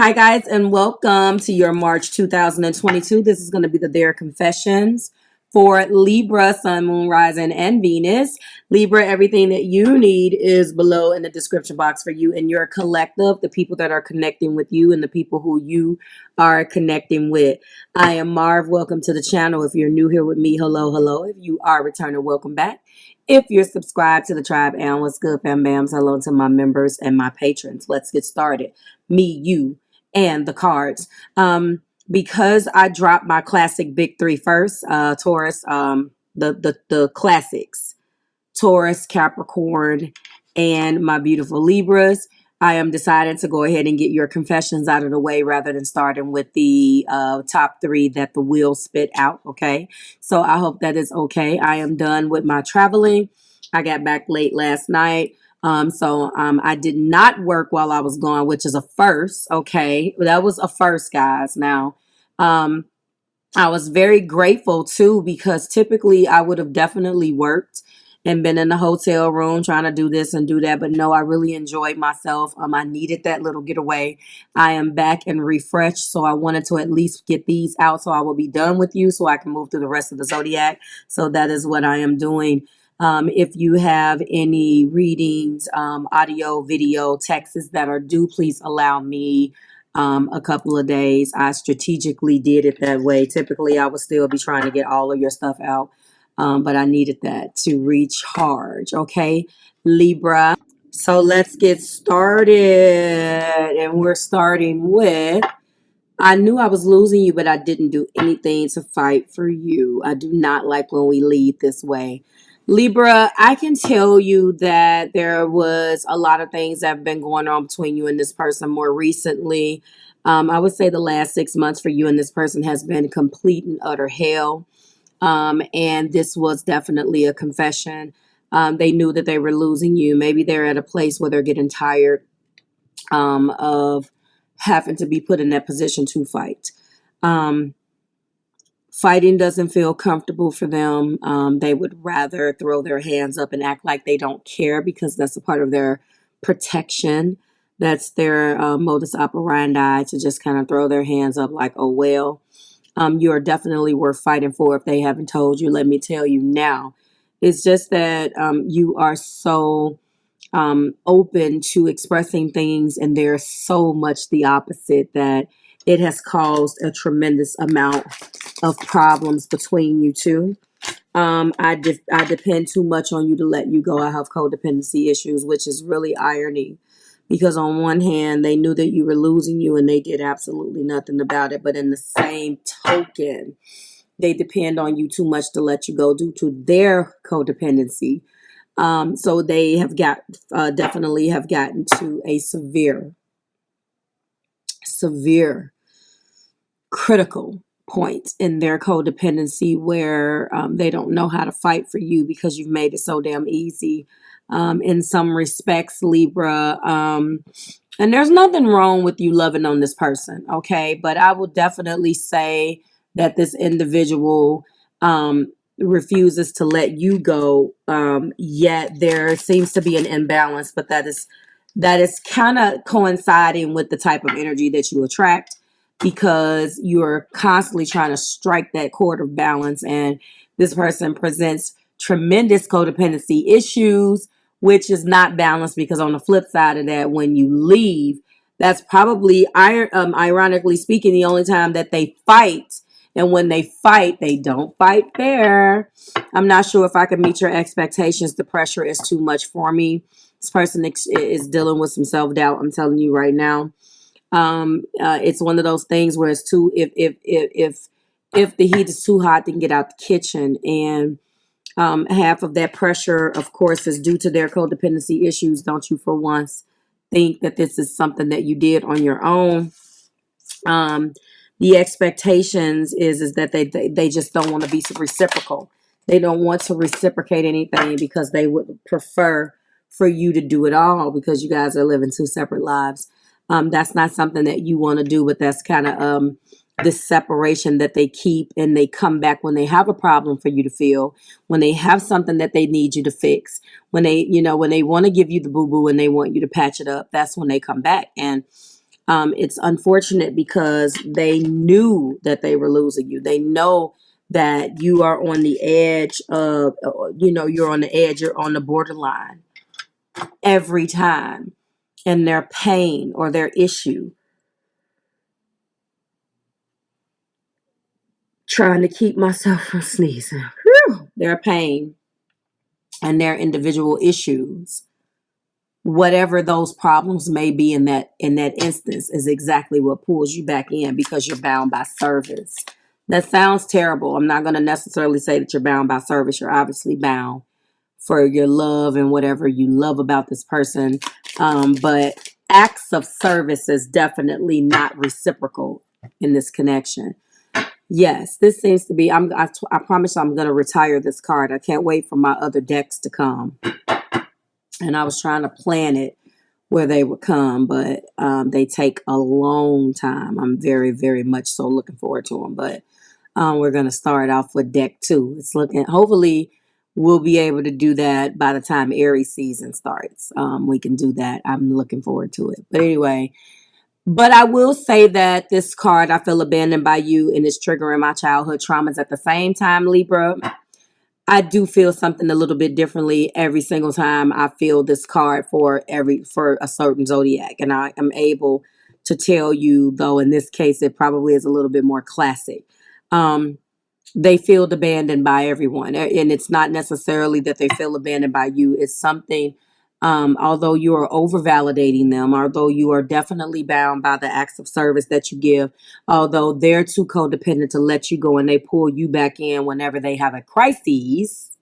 Hi, guys, and welcome to your March 2022. This is going to be the Their Confessions for Libra, Sun, Moon, Rising, and Venus. Libra, everything that you need is below in the description box for you and your collective, the people that are connecting with you and the people who you are connecting with. I am Marve. Welcome to the channel. If you're new here with me, hello, hello. If you are returning, welcome back. If you're subscribed to the tribe, and what's good, fam bams, hello to my members and my patrons. Let's get started. Me, you, and the cards. Because I dropped my classic big three first, Taurus, the classics, Taurus, Capricorn, and my beautiful Libras. I am decided to go ahead and get your confessions out of the way rather than starting with the top three that the wheel spit out. Okay, so I hope that is okay. I am done with my traveling. I got back late last night. So I did not work while I was gone, which is a first. Okay, that was a first, guys. Now, I was very grateful too, because typically I would have definitely worked and been in the hotel room trying to do this and do that. But no, I really enjoyed myself. I needed that little getaway. I am back and refreshed. So I wanted to at least get these out so I will be done with you so I can move through the rest of the zodiac. So that is what I am doing. If you have any readings, audio, video, texts that are due, please allow me a couple of days. I strategically did it that way. Typically, I would still be trying to get all of your stuff out, but I needed that to recharge. Okay, Libra. So let's get started. And we're starting with, I knew I was losing you, but I didn't do anything to fight for you. I do not like when we lead this way. Libra, I can tell you that there was a lot of things that have been going on between you and this person more recently. I would say the last 6 months for you and this person has been complete and utter hell. And this was definitely a confession. They knew that they were losing you. Maybe they're at a place where they're getting tired of having to be put in that position to fight. Fighting doesn't feel comfortable for them. They would rather throw their hands up and act like they don't care, because that's a part of their protection. That's their modus operandi, to just kind of throw their hands up like, oh, well. You are definitely worth fighting for. If they haven't told you, let me tell you now. It's just that you are so open to expressing things, and they're so much the opposite that it has caused a tremendous amount of problems between you two. I depend too much on you to let you go. I have codependency issues, which is really irony, because on one hand, they knew that you were losing you and they did absolutely nothing about it. But in the same token, they depend on you too much to let you go due to their codependency. So they have definitely have gotten to a severe critical point in their codependency where they don't know how to fight for you because you've made it so damn easy. In some respects, Libra, and there's nothing wrong with you loving on this person, okay? But I will definitely say that this individual refuses to let you go, yet there seems to be an imbalance, but that is kind of coinciding with the type of energy that you attract, because you're constantly trying to strike that chord of balance, and this person presents tremendous codependency issues, which is not balanced, because on the flip side of that, when you leave, that's probably, ironically speaking, the only time that they fight. And when they fight, they don't fight fair. I'm not sure if I can meet your expectations. The pressure is too much for me. This person is dealing with some self-doubt. I'm telling you right now. It's one of those things where it's too, if the heat is too hot, they can get out the kitchen. And half of that pressure, of course, is due to their codependency issues. Don't you for once think that this is something that you did on your own. The expectations is that they just don't want to be reciprocal. They don't want to reciprocate anything because they would prefer for you to do it all, because you guys are living two separate lives. That's not something that you want to do, but that's kind of this separation that they keep, and they come back when they have a problem for you to feel, when they have something that they need you to fix, when they want to give you the boo-boo and they want you to patch it up. That's when they come back. And It's unfortunate because they knew that they were losing you. They know that you are on the edge of, you're on the edge, you're on the borderline every time. And their pain or their issue, trying to keep myself from sneezing. Whew. Their pain and their individual issues, whatever those problems may be in that instance, is exactly what pulls you back in, because you're bound by service. That sounds terrible. I'm not going to necessarily say that you're bound by service. You're obviously bound for your love and whatever you love about this person. But acts of service is definitely not reciprocal in this connection. Yes, this seems to be, I promise I'm going to retire this card. I can't wait for my other decks to come. And I was trying to plan it where they would come, but they take a long time. I'm very, very much so looking forward to them. But we're going to start off with deck 2. It's looking, hopefully we'll be able to do that by the time Aries season starts. We can do that. I'm looking forward to it. But anyway, but I will say that this card, I feel abandoned by you, and it's triggering my childhood traumas. At the same time, Libra, I do feel something a little bit differently every single time I feel this card for a certain zodiac. And I am able to tell you, though, in this case, it probably is a little bit more classic. They feel abandoned by everyone. And it's not necessarily that they feel abandoned by you. It's something, although you are over validating them, although you are definitely bound by the acts of service that you give, although they're too codependent to let you go and they pull you back in whenever they have a crisis.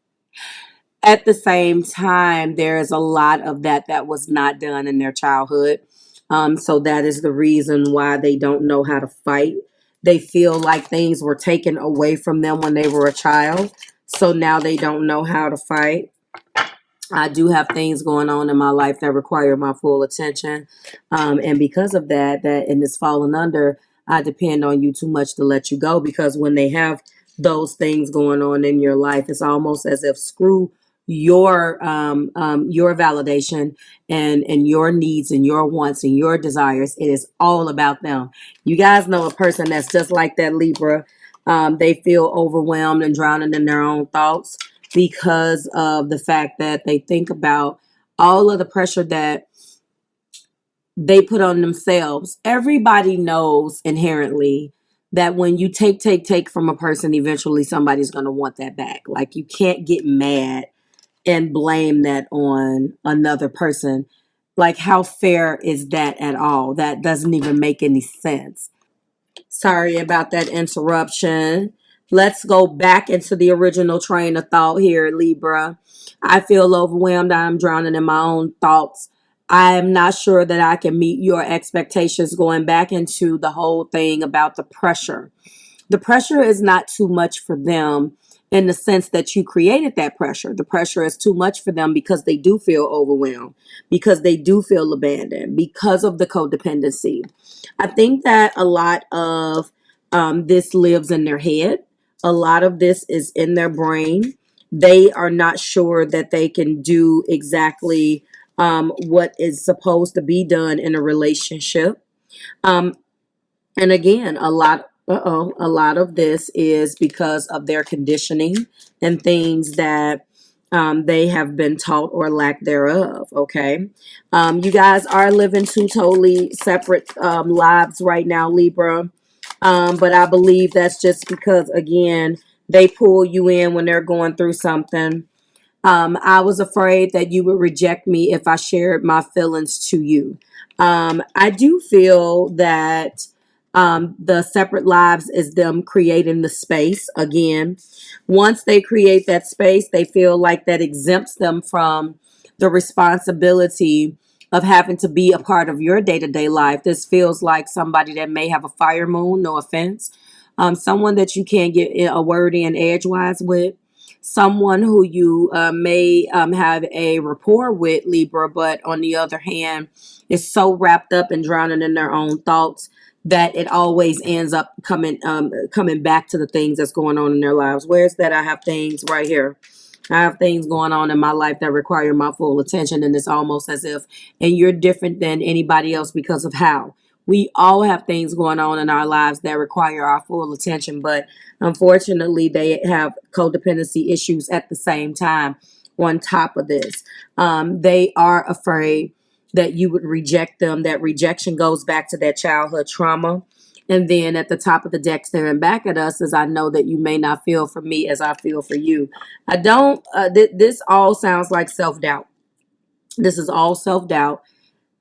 At the same time, there is a lot of that was not done in their childhood. So that is the reason why they don't know how to fight. They feel like things were taken away from them when they were a child. So now they don't know how to fight. I do have things going on in my life that require my full attention. And because of that and it's fallen under, I depend on you too much to let you go, because when they have those things going on in your life, it's almost as if screw your validation and your needs and your wants and your desires. It is all about them. You guys know a person that's just like that, Libra. They feel overwhelmed and drowning in their own thoughts because of the fact that they think about all of the pressure that they put on themselves. Everybody knows inherently that when you take from a person, eventually somebody's going to want that back. Like, you can't get mad and blame that on another person. Like, how fair is that at all? That doesn't even make any sense. Sorry about that interruption. Let's go back into the original train of thought here, Libra. I feel overwhelmed. I'm drowning in my own thoughts. I am not sure that I can meet your expectations, going back into the whole thing about the pressure. The pressure is not too much for them in the sense that you created that pressure. The pressure is too much for them because they do feel overwhelmed, because they do feel abandoned, because of the codependency. I think that a lot of this lives in their head. A lot of this is in their brain. They are not sure that they can do exactly what is supposed to be done in a relationship. Um, and again, a lot of this is because of their conditioning and things that they have been taught or lack thereof. Okay. You guys are living two totally separate lives right now, Libra. But I believe that's just because, again, they pull you in when they're going through something. I was afraid that you would reject me if I shared my feelings to you. I do feel that the separate lives is them creating the space. Again, once they create that space, they feel like that exempts them from the responsibility of having to be a part of your day-to-day life. This feels like somebody that may have a fire moon, no offense. Someone that you can't get a word in edgewise with. Someone who you may have a rapport with, Libra, but on the other hand, is so wrapped up and drowning in their own thoughts that it always ends up coming back to the things that's going on in their lives. Where's that? I have things right here. I have things going on in my life that require my full attention, and it's almost as if, and you're different than anybody else because of how. We all have things going on in our lives that require our full attention, but unfortunately, they have codependency issues at the same time on top of this. They are afraid that you would reject them. That rejection goes back to that childhood trauma. And then at the top of the deck, staring back at us, is I know that you may not feel for me as I feel for you. I don't, this all sounds like self-doubt. This is all self-doubt.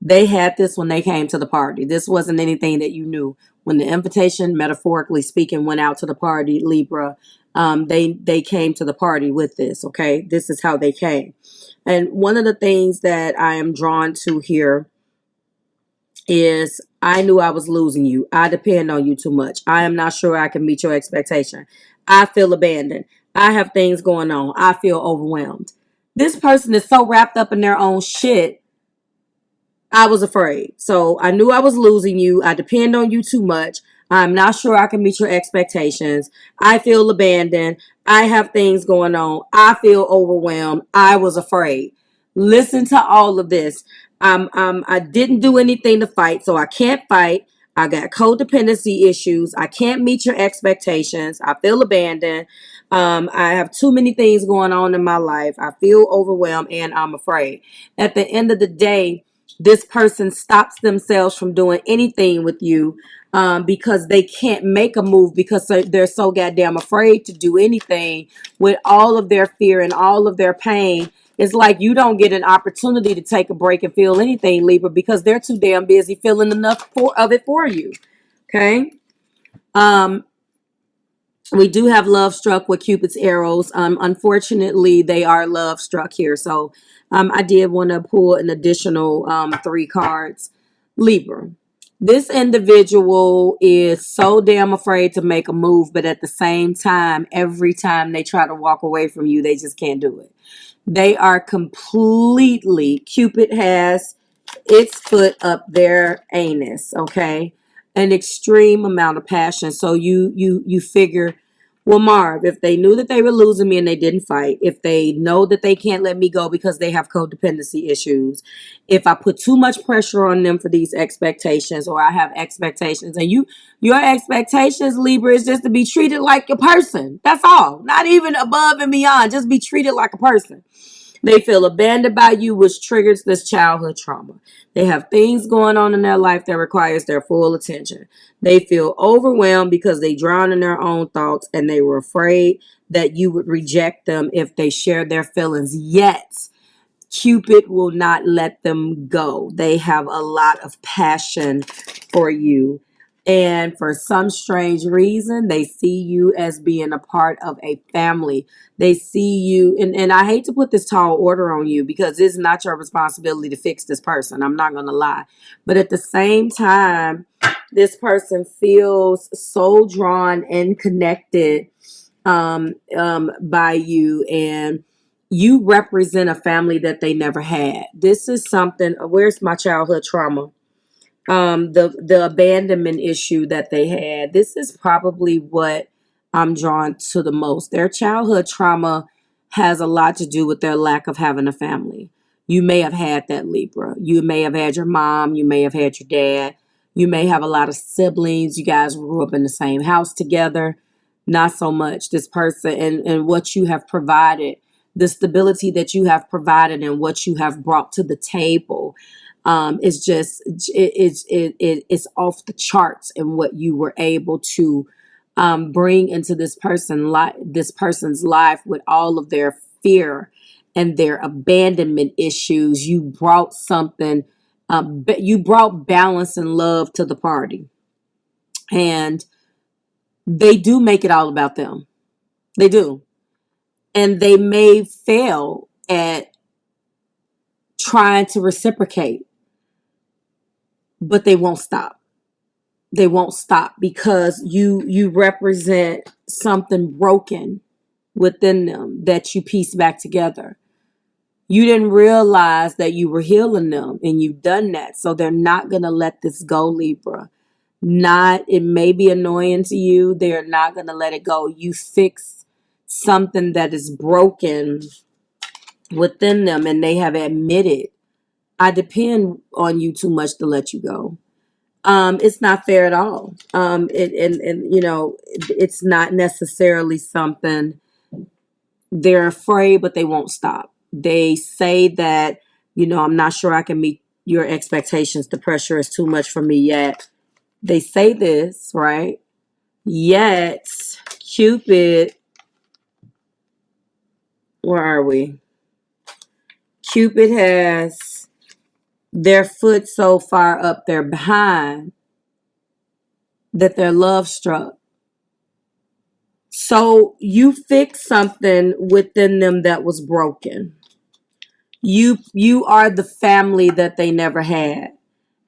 They had this when they came to the party. This wasn't anything that you knew. When the invitation, metaphorically speaking, went out to the party, Libra, they came to the party with this, okay? This is how they came. And one of the things that I am drawn to here is I knew I was losing you. I depend on you too much. I am not sure I can meet your expectation. I feel abandoned. I have things going on. I feel overwhelmed. This person is so wrapped up in their own shit. I was afraid. So I knew I was losing you. I depend on you too much. I'm not sure I can meet your expectations. I feel abandoned. I have things going on. I feel overwhelmed. I was afraid. Listen to all of this. I didn't do anything to fight, so I can't fight. I got codependency issues. I can't meet your expectations. I feel abandoned. I have too many things going on in my life. I feel overwhelmed and I'm afraid. At the end of the day, this person stops themselves from doing anything with you because they can't make a move because they're so goddamn afraid to do anything with all of their fear and all of their pain. It's like you don't get an opportunity to take a break and feel anything, Libra, because they're too damn busy feeling enough of it for you. Okay. We do have love struck with Cupid's arrows. Unfortunately, they are love struck here. So I did want to pull an additional 3 cards. Libra. This individual is so damn afraid to make a move, but at the same time, every time they try to walk away from you, they just can't do it. They are completely, Cupid has its foot up their anus, okay? An extreme amount of passion. So you figure, well, Marv, if they knew that they were losing me and they didn't fight, if they know that they can't let me go because they have codependency issues, if I put too much pressure on them for these expectations, or I have expectations, and your expectations, Libra, is just to be treated like a person. That's all. Not even above and beyond. Just be treated like a person. They feel abandoned by you, which triggers this childhood trauma. They have things going on in their life that requires their full attention. They feel overwhelmed because they drown in their own thoughts and they were afraid that you would reject them if they shared their feelings. Yet, Cupid will not let them go. They have a lot of passion for you. And for some strange reason, they see you as being a part of a family. They see you, and I hate to put this tall order on you because it's not your responsibility to fix this person. I'm not going to lie. But at the same time, this person feels so drawn and connected by you, and you represent a family that they never had. This is something, where's my childhood trauma? The abandonment issue that they had. This is probably what I'm drawn to the most. Their childhood trauma has a lot to do with their lack of having a family. You may have had that, Libra. You may have had your mom. You may have had your dad. You may have a lot of siblings. You guys grew up in the same house together. Not so much. This person and what you have provided, the stability that you have provided and what you have brought to the table is just it's off the charts in what you were able to bring into this person's life with all of their fear and their abandonment issues. You brought something. You brought balance and love to the party, and they do make it all about them. They do, and they may fail at trying to reciprocate, but they won't stop. They won't stop because you represent something broken within them that you piece back together. You didn't realize that you were healing them, and you've done that. So they're not going to let this go, Libra. It may be annoying to you. They're not going to let it go. You fix something that is broken within them, and they have admitted, I depend on you too much to let you go. It's not fair at all. And you know, it's not necessarily something they're afraid, but they won't stop. They say that, you know, I'm not sure I can meet your expectations. The pressure is too much for me yet. They say this, right? Yet, Cupid, where are we? Cupid has their foot so far up their behind that they're love struck. So you fixed something within them that was broken. You are the family that they never had,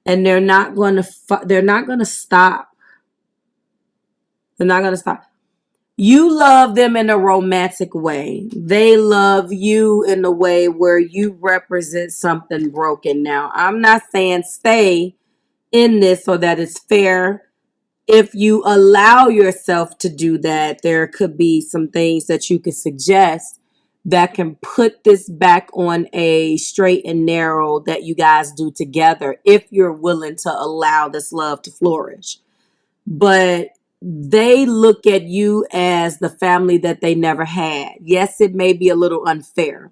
and they're not going to stop. They're not going to stop. You love them in a romantic way. They love you in a way where you represent something broken. Now, I'm not saying stay in this so that it's fair. If you allow yourself to do that, there could be some things that you could suggest that can put this back on a straight and narrow that you guys do together if you're willing to allow this love to flourish. But they look at you as the family that they never had. Yes, it may be a little unfair.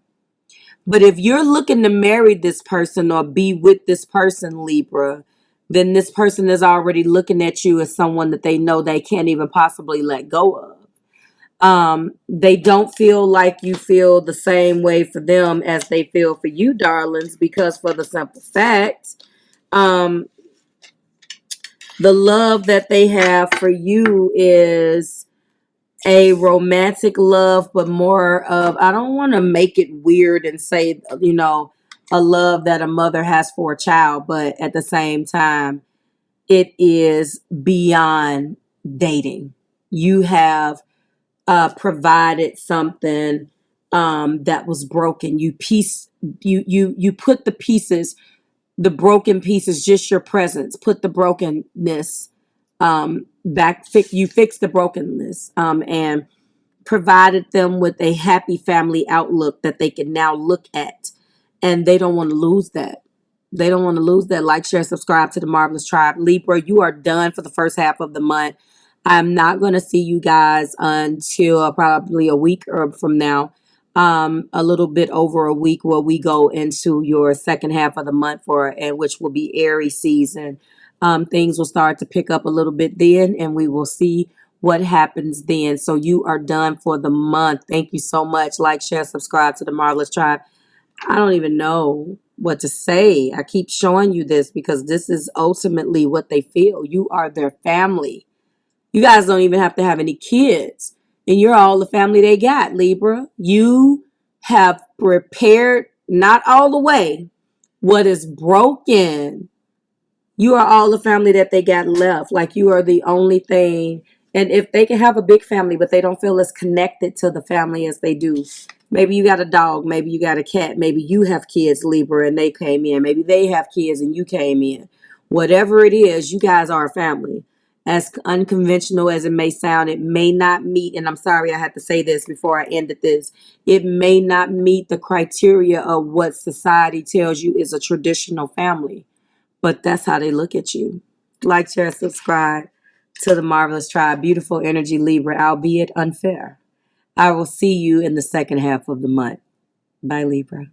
But if you're looking to marry this person or be with this person, Libra, then this person is already looking at you as someone that they know they can't even possibly let go of. They don't feel like you feel the same way for them as they feel for you, darlings, because for the simple fact, um, the love that they have for you is a romantic love, but more of, I don't want to make it weird and say, you know, a love that a mother has for a child, but at the same time, it is beyond dating. You have provided something that was broken. You put the pieces, the broken pieces, just your presence, put the brokenness back. You fix the brokenness and provided them with a happy family outlook that they can now look at, and they don't want to lose that. They don't want to lose that. Like, share, subscribe to the Marvelous Tribe. Libra, you are done for the first half of the month. I'm not going to see you guys until probably a week or from now, a little bit over a week, where we go into your second half of the month, and which will be Aries season. Things will start to pick up a little bit then, and we will see what happens then. So you are done for the month. Thank you so much. Like, share, subscribe to the Marvelous Tribe. I don't even know what to say. I keep showing you this because this is ultimately what they feel. You are their family. You guys don't even have to have any kids, and you're all the family they got, Libra. You have repaired, not all the way, what is broken. You are all the family that they got left. Like, you are the only thing. And if they can have a big family, but they don't feel as connected to the family as they do. Maybe you got a dog. Maybe you got a cat. Maybe you have kids, Libra, and they came in. Maybe they have kids and you came in. Whatever it is, you guys are a family. As unconventional as it may sound, it may not meet, and I'm sorry I had to say this before I ended this, it may not meet the criteria of what society tells you is a traditional family. But that's how they look at you. Like, share, subscribe to the Marvelous Tribe. Beautiful energy, Libra, albeit unfair. I will see you in the second half of the month. Bye, Libra.